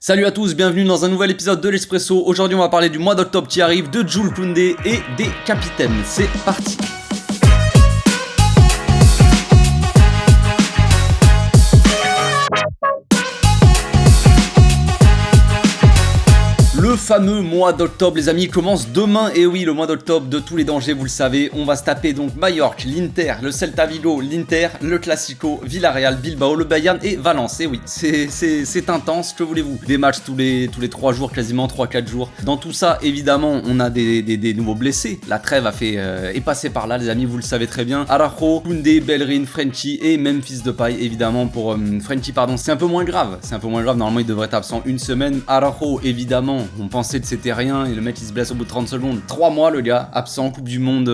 Salut à tous, bienvenue dans un nouvel épisode de l'Expresso. Aujourd'hui on va parler du mois d'octobre qui arrive, de Jules Koundé et des capitaines. C'est parti. Le fameux mois d'octobre, les amis, commence demain. Et oui, le mois d'octobre de tous les dangers, vous le savez. On va se taper donc Mallorca, l'Inter, le Celta Vigo, l'Inter, le Classico, Villarreal, Bilbao, le Bayern et Valence. Et oui, c'est intense, que voulez-vous? Des matchs tous les 3 jours, quasiment 3-4 jours. Dans tout ça, évidemment, on a des nouveaux blessés. La trêve est passée par là, les amis, vous le savez très bien. Araujo, Koundé, Bellerin, Frenkie et Memphis Depay, évidemment, pour Frenkie, pardon. C'est un peu moins grave. Normalement, il devrait être absent une semaine. Araujo, évidemment. On pensait que c'était rien et le mec il se blesse au bout de 30 secondes. 3 mois le gars, absent, Coupe du Monde,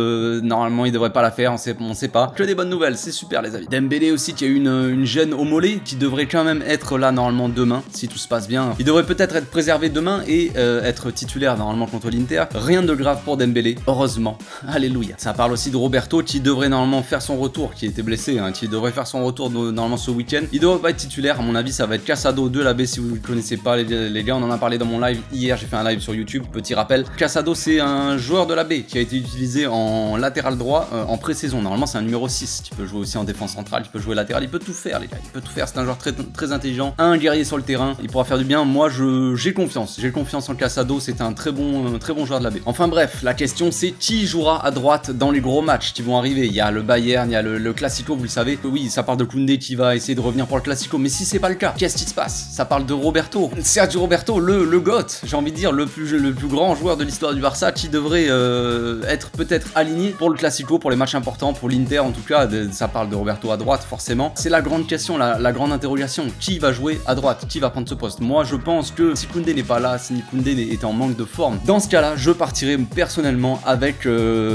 normalement il devrait pas la faire, on sait pas. Que des bonnes nouvelles, c'est super les amis. Dembélé aussi qui a eu une gêne au mollet, qui devrait quand même être là normalement demain, si tout se passe bien. Il devrait peut-être être préservé demain et être titulaire normalement contre l'Inter. Rien de grave pour Dembélé, heureusement. Alléluia. Ça parle aussi de Roberto qui devrait normalement faire son retour, qui était blessé, qui devrait faire son retour normalement ce week-end. Il devrait pas être titulaire, à mon avis ça va être Casado de la B si vous ne connaissez pas les gars, on en a parlé dans mon live hier. J'ai fait un live sur YouTube, petit rappel. Casado, c'est un joueur de la B qui a été utilisé en latéral droit en pré-saison. Normalement, c'est un numéro 6 qui peut jouer aussi en défense centrale, il peut jouer latéral, il peut tout faire, les gars. Il peut tout faire. C'est un joueur très, très intelligent, un guerrier sur le terrain. Il pourra faire du bien. Moi, j'ai confiance. J'ai confiance en Casado. C'est un très bon joueur de la B. Enfin bref, la question c'est qui jouera à droite dans les gros matchs qui vont arriver. Il y a le Bayern, il y a le Classico, vous le savez. Oui, ça parle de Koundé qui va essayer de revenir pour le Classico. Mais si c'est pas le cas, qu'est-ce qui se passe? Ça parle de Roberto, Sergio Roberto, le GOAT. J'ai envie de dire le plus grand joueur de l'histoire du Barça qui devrait être peut-être aligné pour le Classico, pour les matchs importants, pour l'Inter en tout cas. Ça parle de Roberto à droite forcément. C'est la grande question, la grande interrogation. Qui va jouer à droite? Qui va prendre ce poste? Moi je pense que si Koundé n'est pas là, si Koundé est en manque de forme, dans ce cas-là je partirai personnellement avec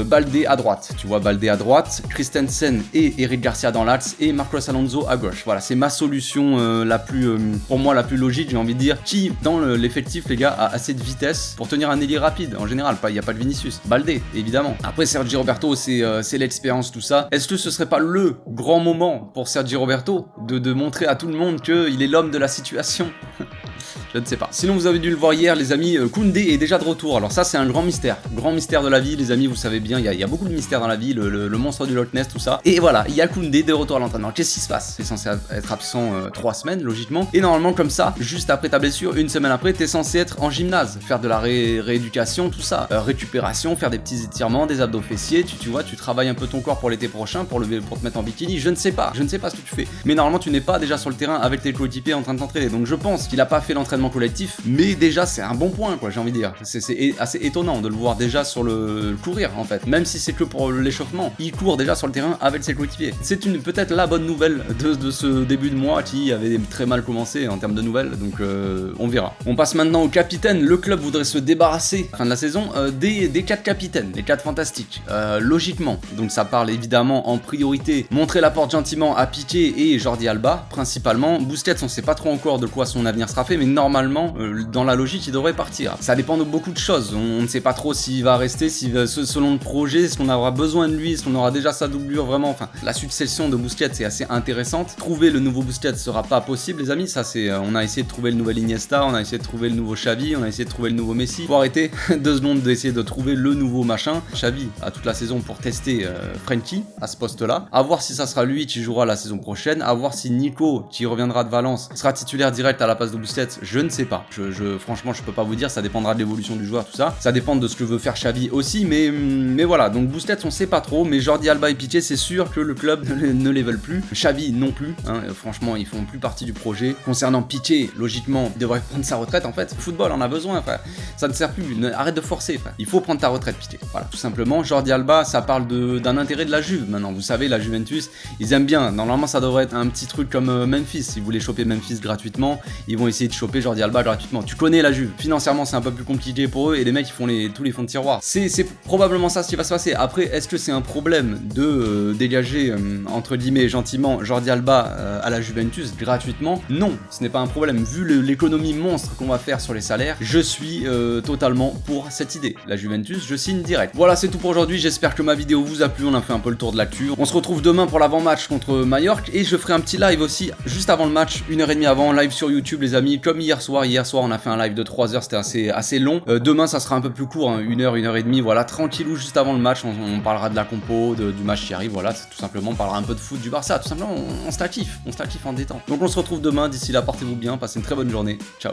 Baldé à droite. Tu vois, Baldé à droite, Christensen et Eric Garcia dans l'axe et Marcos Alonso à gauche. Voilà, c'est ma solution pour moi la plus logique, j'ai envie de dire. Qui dans l'effectif, les gars, a assez de vitesse pour tenir un ailier rapide en général? Il n'y a pas de Vinicius. Baldé, évidemment. Après, Sergio Roberto, c'est l'expérience, tout ça. Est-ce que ce serait pas le grand moment pour Sergio Roberto de montrer à tout le monde qu'il est l'homme de la situation? Je ne sais pas. Sinon, vous avez dû le voir hier, les amis, Koundé est déjà de retour. Alors ça, c'est un grand mystère de la vie, les amis, vous savez bien, il y a beaucoup de mystères dans la vie, le monstre du Loch Ness, tout ça. Et voilà, il y a Koundé de retour à l'entraînement. Qu'est-ce qui se passe? C'est censé être absent 3 semaines, logiquement. Et normalement, comme ça, juste après ta blessure, une semaine après, t'es censé être en gymnase, faire de la rééducation, tout ça. Récupération, faire des petits étirements, des abdos fessiers, tu vois, tu travailles un peu ton corps pour l'été prochain, pour te mettre en bikini. Je ne sais pas ce que tu fais. Mais normalement, tu n'es pas déjà sur le terrain avec tes coéquipiers en train de t'entraîner. Donc je pense qu'il a pas fait l'entraînement collectif, mais déjà c'est un bon point, quoi, j'ai envie de dire. C'est assez étonnant de le voir déjà sur le courir en fait, même si c'est que pour l'échauffement, il court déjà sur le terrain avec ses coéquipiers. C'est peut-être la bonne nouvelle de ce début de mois qui avait très mal commencé en termes de nouvelles, donc on verra. On passe maintenant au capitaine. Le club voudrait se débarrasser, fin de la saison, des 4 capitaines, les 4 fantastiques, logiquement. Donc ça parle évidemment en priorité, montrer la porte gentiment à Piqué et Jordi Alba, principalement. Busquets, on sait pas trop encore de quoi son avenir sera fait, mais normalement, dans la logique, il devrait partir. Ça dépend de beaucoup de choses. On ne sait pas trop s'il va rester, selon le projet, est-ce qu'on aura besoin de lui, est-ce qu'on aura déjà sa doublure vraiment. Enfin, la succession de Busquets est assez intéressante. Trouver le nouveau Busquets sera pas possible, les amis. Ça, on a essayé de trouver le nouvel Iniesta, on a essayé de trouver le nouveau Xavi, on a essayé de trouver le nouveau Messi. Faut arrêter 2 secondes d'essayer de trouver le nouveau machin. Xavi a toute la saison pour tester Frenkie à ce poste-là. À voir si ça sera lui qui jouera la saison prochaine. À voir si Nico, qui reviendra de Valence, sera titulaire direct à la place de Busquets. Je ne sais pas. Franchement, je peux pas vous dire, ça dépendra de l'évolution du joueur, tout ça. Ça dépend de ce que veut faire Xavi aussi, mais voilà. Donc Busquets, on sait pas trop, mais Jordi Alba et Piqué, c'est sûr que le club ne les veulent plus. Xavi non plus. Franchement, ils font plus partie du projet. Concernant Piqué, logiquement, il devrait prendre sa retraite en fait. Football en a besoin, frère. Ça ne sert plus. Arrête de forcer, frère. Il faut prendre ta retraite, Piqué. Voilà, tout simplement. Jordi Alba, ça parle d'un intérêt de la Juve maintenant. Vous savez, la Juventus, ils aiment bien. Normalement, ça devrait être un petit truc comme Memphis. Si vous voulez choper Memphis gratuitement, ils vont essayer de choper Jordi Alba gratuitement. Tu connais la Juve. Financièrement, c'est un peu plus compliqué pour eux et les mecs, ils font tous les fonds de tiroir. C'est probablement ça ce qui va se passer. Après, est-ce que c'est un problème de dégager, entre guillemets, gentiment, Jordi Alba à la Juventus gratuitement? Non, ce n'est pas un problème. Vu l'économie monstre qu'on va faire sur les salaires, je suis totalement pour cette idée. La Juventus, je signe direct. Voilà, c'est tout pour aujourd'hui. J'espère que ma vidéo vous a plu. On a fait un peu le tour de l'actu. On se retrouve demain pour l'avant-match contre Mallorca et je ferai un petit live aussi juste avant le match, 1h30 avant, live sur YouTube, les amis. comme hier soir on a fait un live de 3 heures, c'était assez long. Demain ça sera un peu plus court, hein, 1 heure, 1 heure et demie, voilà, tranquillou juste avant le match, on parlera de la compo, du match qui arrive, voilà, tout simplement, on parlera un peu de foot, du Barça, tout simplement, on se la kiffe en détente. Donc on se retrouve demain, d'ici là portez-vous bien, passez une très bonne journée, ciao.